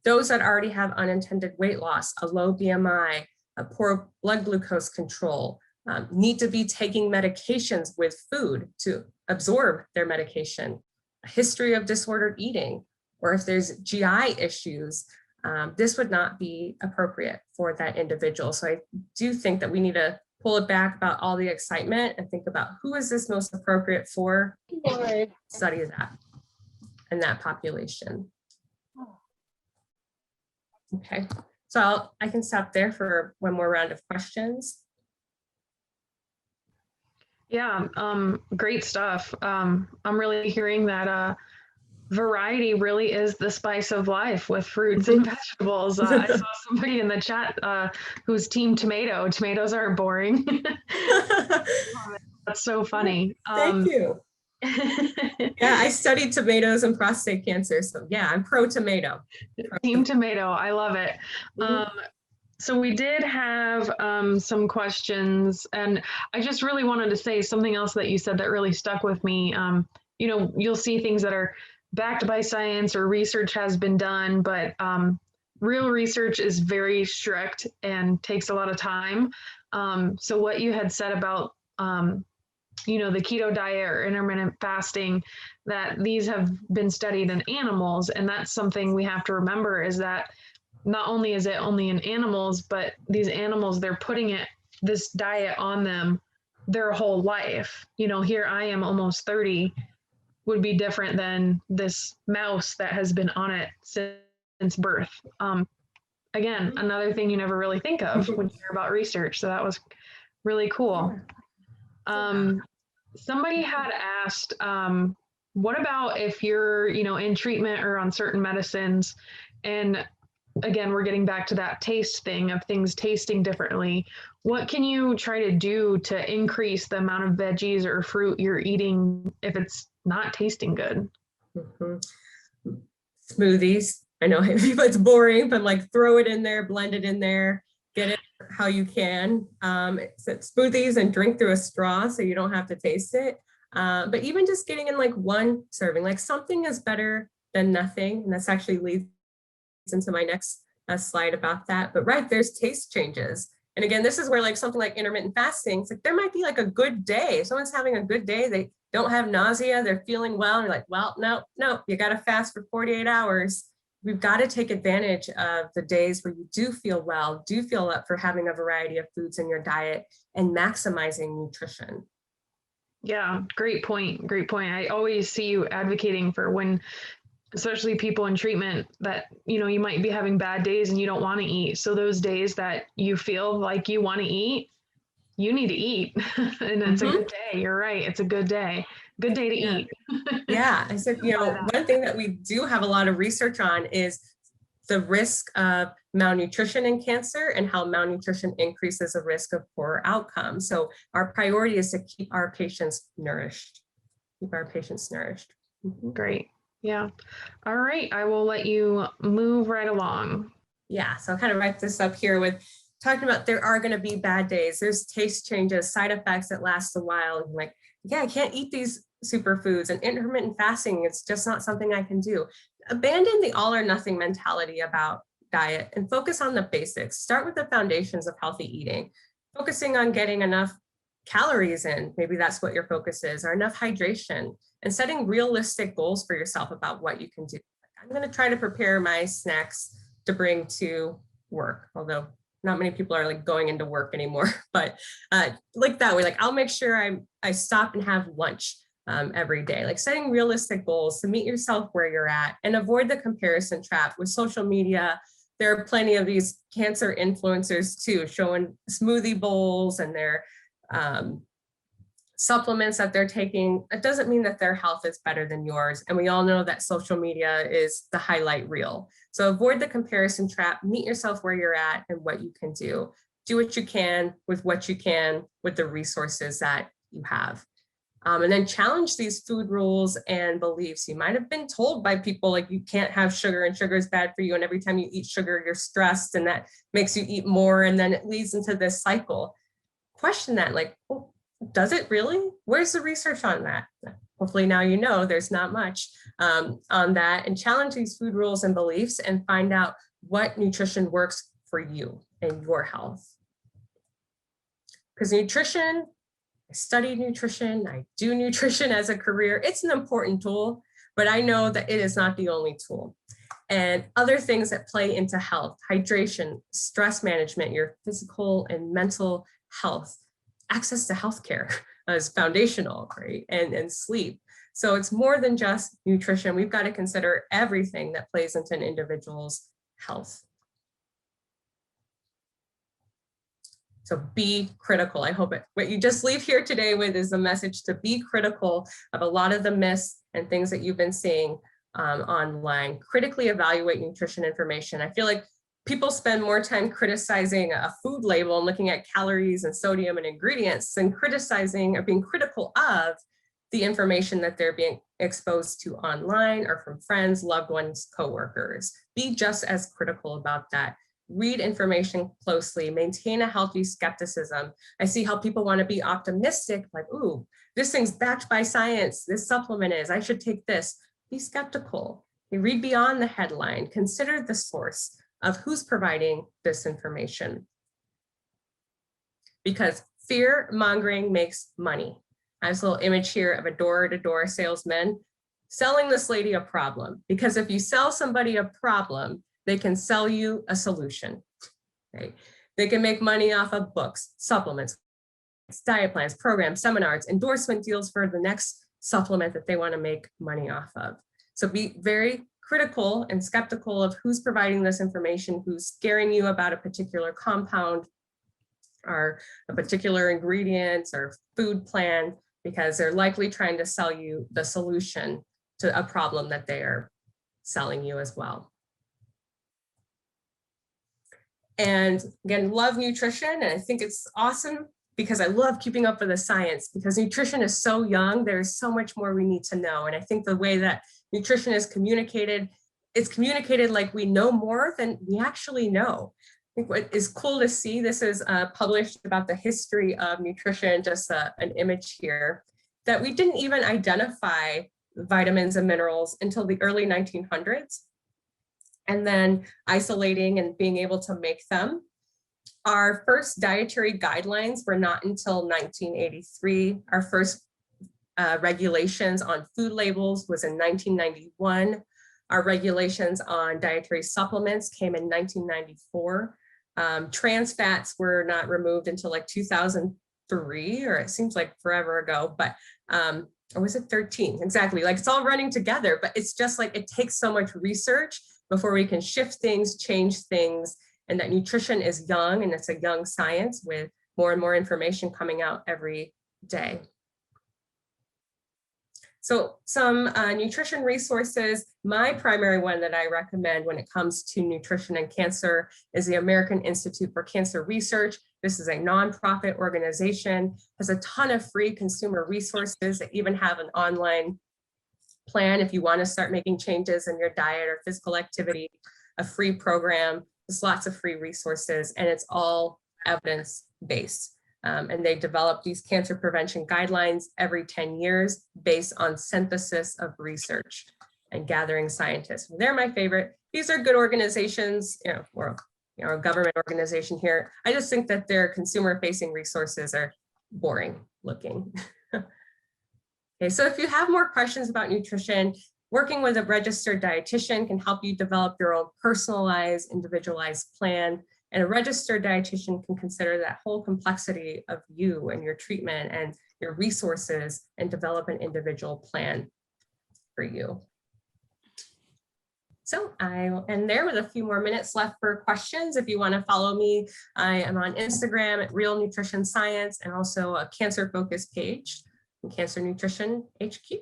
B: Those that already have unintended weight loss, a low BMI, a poor blood glucose control, need to be taking medications with food to absorb their medication, a history of disordered eating, or if there's GI issues, this would not be appropriate for that individual. So I do think that we need to pull it back about all the excitement and think about who is this most appropriate for, study that in that population. Okay, so I can stop there for one more round of questions.
A: Yeah, great stuff. I'm really hearing that variety really is the spice of life with fruits and vegetables. I saw somebody in the chat who's team tomato. Tomatoes are boring. That's so funny.
B: Thank you. Yeah, I studied tomatoes and prostate cancer. So yeah, I'm pro tomato.
A: Team tomato. I love it. So we did have some questions, and I just really wanted to say something else that you said that really stuck with me. You know, you'll see things that are backed by science or research has been done, but real research is very strict and takes a lot of time. So what you had said about, you know, the keto diet or intermittent fasting, that these have been studied in animals, and that's something we have to remember is that not only is it only in animals, but these animals, they're putting this diet on them their whole life. You know, here I am almost 30, would be different than this mouse that has been on it since birth. Again, another thing you never really think of when you hear about research. So that was really cool. Somebody had asked, what about if you're, you know, in treatment or on certain medicines, and again, we're getting back to that taste thing of things tasting differently. What can you try to do to increase the amount of veggies or fruit you're eating if it's not tasting good?
B: Smoothies. I know it's boring, but like throw it in there, blend it in there, get it how you can. Smoothies and drink through a straw so you don't have to taste it. But even just getting in like one serving, like something is better than nothing. And that's actually leads into my next slide about that. But right, there's taste changes. And again, this is where like something like intermittent fasting, it's like there might be like a good day. If someone's having a good day, they don't have nausea, they're feeling well. And you're like, well, no, you got to fast for 48 hours. We've got to take advantage of the days where you do feel well, do feel up for having a variety of foods in your diet and maximizing nutrition.
A: Yeah, great point. Great point. I always see you advocating for when, especially people in treatment, that, you know, you might be having bad days and you don't want to eat. So those days that you feel like you want to eat, you need to eat. And it's a good day. You're right. It's a good day. Good day to eat.
B: Yeah. I said, you know, one thing that we do have a lot of research on is the risk of malnutrition in cancer and how malnutrition increases the risk of poor outcomes. So our priority is to keep our patients nourished.
A: Great. Yeah. All right. I will let you move right along.
B: Yeah. So I'll kind of wrap this up here with talking about there are going to be bad days. There's taste changes, side effects that last a while. And like, yeah, I can't eat these superfoods, and intermittent fasting, it's just not something I can do. Abandon the all or nothing mentality about diet and focus on the basics. Start with the foundations of healthy eating, focusing on getting enough calories in, maybe that's what your focus is, or enough hydration, and setting realistic goals for yourself about what you can do. I'm going to try to prepare my snacks to bring to work, although not many people are like going into work anymore, but like that way, like I'll make sure I stop and have lunch every day, like setting realistic goals to meet yourself where you're at and avoid the comparison trap with social media. There are plenty of these cancer influencers too, showing smoothie bowls and their supplements that they're taking. It doesn't mean that their health is better than yours. And we all know that social media is the highlight reel. So avoid the comparison trap, meet yourself where you're at and what you can do. Do what you can with the resources that you have. And then challenge these food rules and beliefs. You might have been told by people like you can't have sugar and sugar is bad for you. And every time you eat sugar, you're stressed and that makes you eat more. And then it leads into this cycle. Question that, like, well, does it really? Where's the research on that? Hopefully now you know there's not much on that, and challenge these food rules and beliefs and find out what nutrition works for you and your health. Because nutrition, I study nutrition, I do nutrition as a career. It's an important tool, but I know that it is not the only tool. And other things that play into health, hydration, stress management, your physical and mental health, access to healthcare is foundational, right? And sleep. So it's more than just nutrition. We've got to consider everything that plays into an individual's health. So be critical. I hope what you just leave here today with is a message to be critical of a lot of the myths and things that you've been seeing online. Critically evaluate nutrition information. I feel like people spend more time criticizing a food label and looking at calories and sodium and ingredients than criticizing or being critical of the information that they're being exposed to online or from friends, loved ones, coworkers. Be just as critical about that. Read information closely, maintain a healthy skepticism. I see how people want to be optimistic, like, ooh, this thing's backed by science, this supplement is, I should take this. Be skeptical. You read beyond the headline, consider the source of who's providing this information. Because fear mongering makes money. I have this little image here of a door-to-door salesman selling this lady a problem. Because if you sell somebody a problem, they can sell you a solution, right? They can make money off of books, supplements, diet plans, programs, seminars, endorsement deals for the next supplement that they want to make money off of. So be very critical and skeptical of who's providing this information, who's scaring you about a particular compound or a particular ingredient or food plan, because they're likely trying to sell you the solution to a problem that they are selling you as well. And again, love nutrition. And I think it's awesome because I love keeping up with the science, because nutrition is so young. There's so much more we need to know. And I think the way that nutrition is communicated, it's communicated like we know more than we actually know. I think what is cool to see, this is published about the history of nutrition, just an image here, that we didn't even identify vitamins and minerals until the early 1900s. And then isolating and being able to make them. Our first dietary guidelines were not until 1983. Our first regulations on food labels was in 1991. Our regulations on dietary supplements came in 1994. Trans fats were not removed until like 2003, or it seems like forever ago, but or was it 13? Exactly, like it's all running together, but it's just like it takes so much research before we can shift things, change things, and that nutrition is young and it's a young science with more and more information coming out every day. So some nutrition resources, my primary one that I recommend when it comes to nutrition and cancer is the American Institute for Cancer Research. This is a nonprofit organization, has a ton of free consumer resources that even have an online plan if you want to start making changes in your diet or physical activity, a free program. There's lots of free resources, and it's all evidence-based. And they develop these cancer prevention guidelines every 10 years based on synthesis of research and gathering scientists. They're my favorite. These are good organizations, we're a government organization here. I just think that their consumer-facing resources are boring looking. Okay, so if you have more questions about nutrition, working with a registered dietitian can help you develop your own personalized, individualized plan. And a registered dietitian can consider that whole complexity of you and your treatment and your resources and develop an individual plan for you. So I will end there with a few more minutes left for questions. If you want to follow me, I am on Instagram at Real Nutrition Science, and also a cancer focused page, Cancer Nutrition HQ.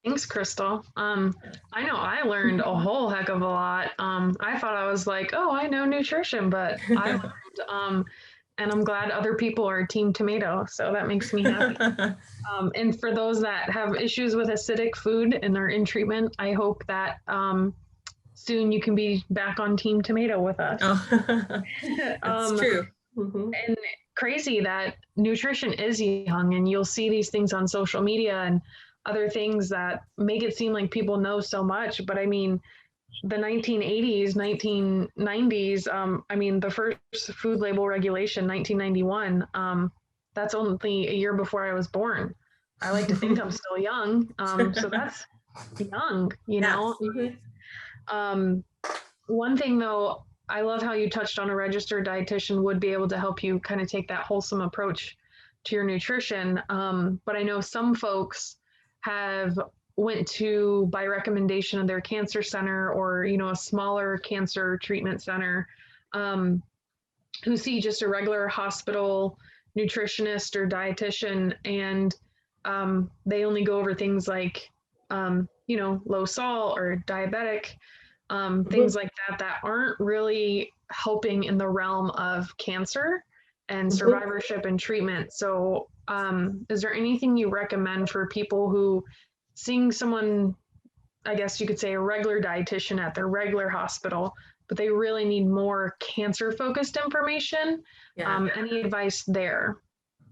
A: Thanks, Krystle. I know I learned a whole heck of a lot. I thought I was like, oh, I know nutrition, but I learned, and I'm glad other people are Team Tomato, so that makes me happy. And for those that have issues with acidic food and are in treatment, I hope that soon you can be back on Team Tomato with us.
B: Oh, that's true. Mm-hmm.
A: And crazy that nutrition is young, and you'll see these things on social media and other things that make it seem like people know so much. But I mean, the 1980s, 1990s, I mean, the first food label regulation, 1991, that's only a year before I was born. I like to think I'm still young. So that's young, you know?
B: Mm-hmm.
A: One thing though, I love how you touched on a registered dietitian would be able to help you kind of take that wholesome approach to your nutrition. But I know some folks have went to by recommendation of their cancer center or, a smaller cancer treatment center, who see just a regular hospital nutritionist or dietitian, and they only go over things like, low salt or diabetic, things like that aren't really helping in the realm of cancer and survivorship and treatment. So is there anything you recommend for people who seeing someone, I guess you could say a regular dietitian at their regular hospital, but they really need more cancer focused information? Any advice there?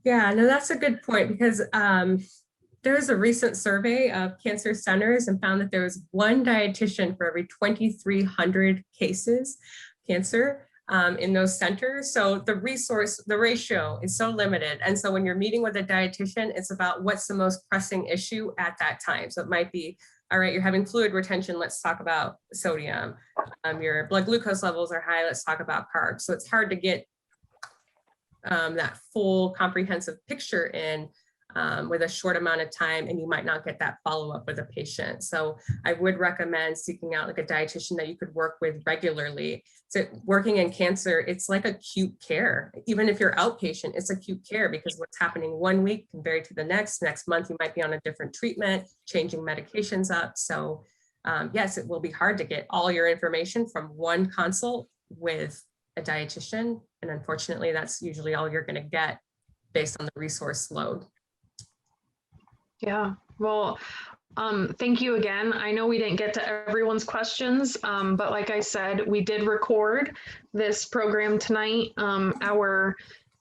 B: Yeah, no, that's a good point, because there was a recent survey of cancer centers and found that there was one dietitian for every 2,300 cases cancer in those centers. So the ratio is so limited. And so when you're meeting with a dietitian, it's about what's the most pressing issue at that time. So it might be, all right, you're having fluid retention, let's talk about sodium. Your blood glucose levels are high, let's talk about carbs. So it's hard to get that full comprehensive picture in with a short amount of time, and you might not get that follow-up with a patient. So I would recommend seeking out like a dietitian that you could work with regularly. So working in cancer, it's like acute care. Even if you're outpatient, it's acute care, because what's happening one week can vary to the next month you might be on a different treatment, changing medications up. So yes, it will be hard to get all your information from one consult with a dietitian. And unfortunately, that's usually all you're going to get based on the resource load.
A: Yeah, well, thank you again. I know we didn't get to everyone's questions, but like I said, we did record this program tonight. Our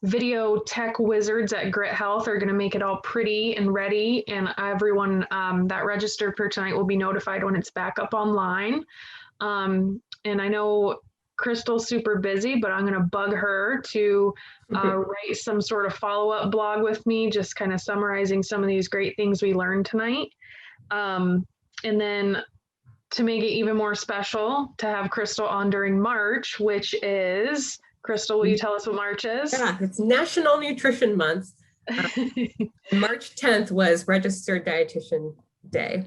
A: video tech wizards at Gryt Health are going to make it all pretty and ready, and everyone that registered for tonight will be notified when it's back up online. And I know Krystle's super busy, but I'm going to bug her to write some sort of follow-up blog with me, just kind of summarizing some of these great things we learned tonight. And then to make it even more special, to have Krystle on during March, which is, Krystle, will you tell us what March is?
B: Yeah, it's National Nutrition Month. March 10th was Registered Dietitian Day.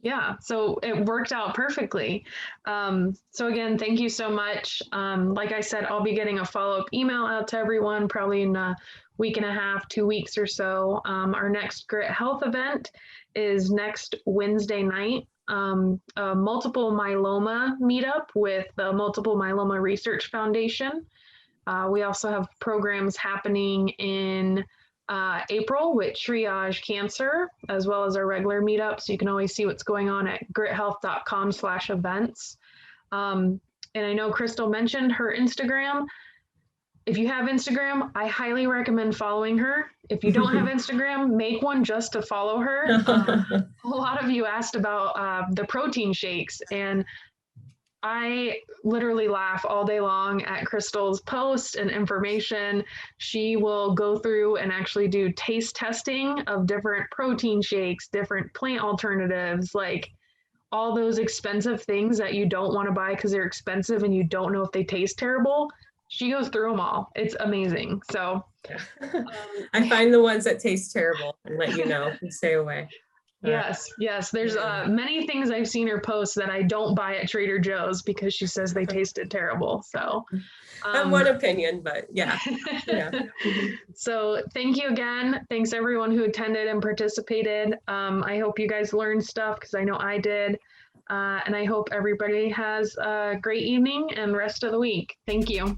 A: Yeah, so it worked out perfectly. So again, thank you so much. Like I said, I'll be getting a follow-up email out to everyone probably in a week and a half, 2 weeks or so. Our next Gryt Health event is next Wednesday night, a multiple myeloma meetup with the Multiple Myeloma Research Foundation. We also have programs happening in April with Triage Cancer, as well as our regular meetup. So you can always see what's going on at grythealth.com/events. And I know Krystle mentioned her Instagram. If you have Instagram, I highly recommend following her. If you don't have Instagram, make one just to follow her. A lot of you asked about the protein shakes, and I literally laugh all day long at Krystle's posts and information. She will go through and actually do taste testing of different protein shakes, different plant alternatives, like all those expensive things that you don't want to buy because they're expensive and you don't know if they taste terrible. She goes through them all. It's amazing. So
B: I find the ones that taste terrible and let you know and stay away.
A: Yes. There's many things I've seen her post that I don't buy at Trader Joe's because she says they tasted terrible. So
B: one opinion, but yeah.
A: So thank you again. Thanks everyone who attended and participated. I hope you guys learned stuff because I know I did. And I hope everybody has a great evening and rest of the week. Thank you.